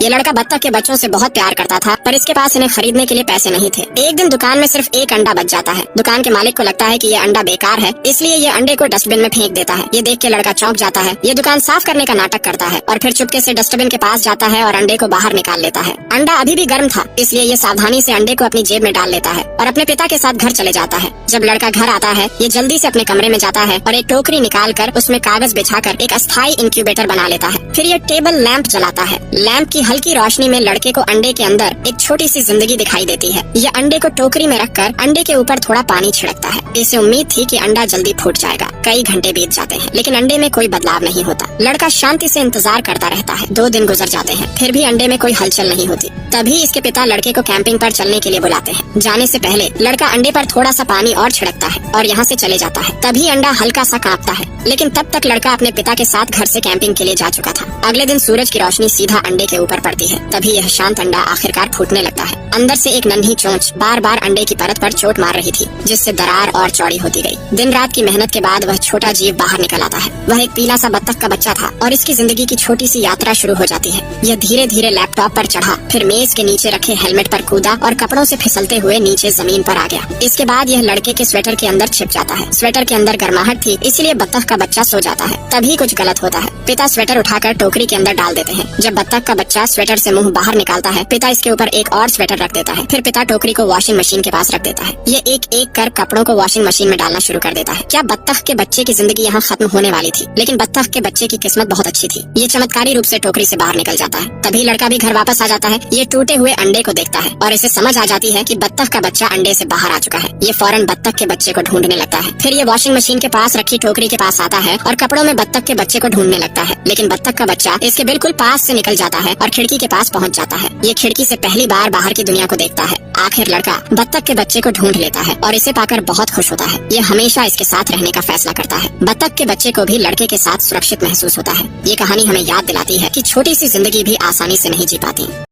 ये लड़का बत्तख के बच्चों से बहुत प्यार करता था, पर इसके पास इन्हें खरीदने के लिए पैसे नहीं थे। एक दिन दुकान में सिर्फ एक अंडा बच जाता है। दुकान के मालिक को लगता है कि ये अंडा बेकार है, इसलिए ये अंडे को डस्टबिन में फेंक देता है। ये देख के लड़का चौंक जाता है। ये दुकान साफ करने का नाटक करता है और फिर चुपके से डस्टबिन के पास जाता है और अंडे को बाहर निकाल लेता है। अंडा अभी भी गर्म था, इसलिए ये सावधानी से अंडे को अपनी जेब में डाल लेता है और अपने पिता के साथ घर चले जाता है। जब लड़का घर आता है, ये जल्दी से अपने कमरे में जाता है और एक टोकरी निकाल कर उसमें कागज बिछाकर एक अस्थायी इंक्यूबेटर बना लेता है। फिर ये टेबल लैंप जलाता है। लैंप की हल्की रोशनी में लड़के को अंडे के अंदर एक छोटी सी जिंदगी दिखाई देती है। यह अंडे को टोकरी में रखकर अंडे के ऊपर थोड़ा पानी छिड़कता है। इसे उम्मीद थी कि अंडा जल्दी फूट जाएगा। कई घंटे बीत जाते हैं, लेकिन अंडे में कोई बदलाव नहीं होता। लड़का शांति से इंतजार करता रहता है। 2 दिन गुजर जाते हैं, फिर भी अंडे में कोई हलचल नहीं होती। तभी इसके पिता लड़के को कैंपिंग पर चलने के लिए बुलाते हैं। जाने से पहले लड़का अंडे पर थोड़ा सा पानी और छिड़कता है और यहाँ से चले जाता है। तभी अंडा हल्का सा कांपता है, लेकिन तब तक लड़का अपने पिता के साथ घर से कैंपिंग के लिए जा चुका था। अगले दिन सूरज की रोशनी सीधा अंडे के ऊपर पड़ती है। तभी यह शांत अंडा आखिरकार फूटने लगता है। अंदर से एक नन्ही चोंच बार बार अंडे की परत पर चोट मार रही थी, जिससे दरार और चौड़ी होती गई। दिन रात की मेहनत के बाद वह छोटा जीव बाहर निकल आता है। वह एक पीला सा बत्तख का बच्चा था और इसकी जिंदगी की छोटी सी यात्रा शुरू हो जाती है। यह धीरे धीरे लैपटॉप पर चढ़ा, फिर मेज के नीचे रखे हेलमेट पर कूदा और कपड़ों से फिसलते हुए नीचे जमीन पर आ गया। इसके बाद यह लड़के के स्वेटर के अंदर छिप जाता है। स्वेटर के अंदर गर्माहट थी, इसलिए बत्तख का बच्चा सो जाता है। तभी कुछ गलत होता है। पिता स्वेटर उठाकर टोकरी के अंदर डाल देते हैं। जब बत्तख का बच्चा स्वेटर से मुंह बाहर निकालता है, पिता इसके ऊपर एक और स्वेटर रख देता है। फिर पिता टोकरी को वॉशिंग मशीन के पास रख देता है। ये एक एक कर कपड़ों को वॉशिंग मशीन में डालना शुरू कर देता है। क्या बत्तख के बच्चे की जिंदगी यहाँ खत्म होने वाली थी? लेकिन बत्तख के बच्चे की किस्मत बहुत अच्छी थी। ये चमत्कारी रूप से टोकरी से बाहर निकल जाता है। तभी लड़का भी घर वापस आ जाता है। ये टूटे हुए अंडे को देखता है और इसे समझ आ जाती है कि बत्तख का बच्चा अंडे से बाहर आ चुका है। ये फौरन बत्तख के बच्चे को ढूंढने लगता है। फिर ये वॉशिंग मशीन के पास रखी टोकरी के पास आता है और कपड़ों में बत्तख के बच्चे को ढूंढने लगता है। लेकिन बत्तख का बच्चा इसके बिल्कुल पास से निकल जाता है और खिड़की के पास पहुंच जाता है। ये खिड़की से पहली बार बाहर की दुनिया को देखता है। आखिर लड़का बत्तख के बच्चे को ढूंढ लेता है और इसे पाकर बहुत खुश होता है। ये हमेशा इसके साथ रहने का फैसला करता है। बत्तख के बच्चे को भी लड़के के साथ सुरक्षित महसूस होता है। ये कहानी हमें याद दिलाती है कि छोटी सी जिंदगी भी आसानी से नहीं जी पाती।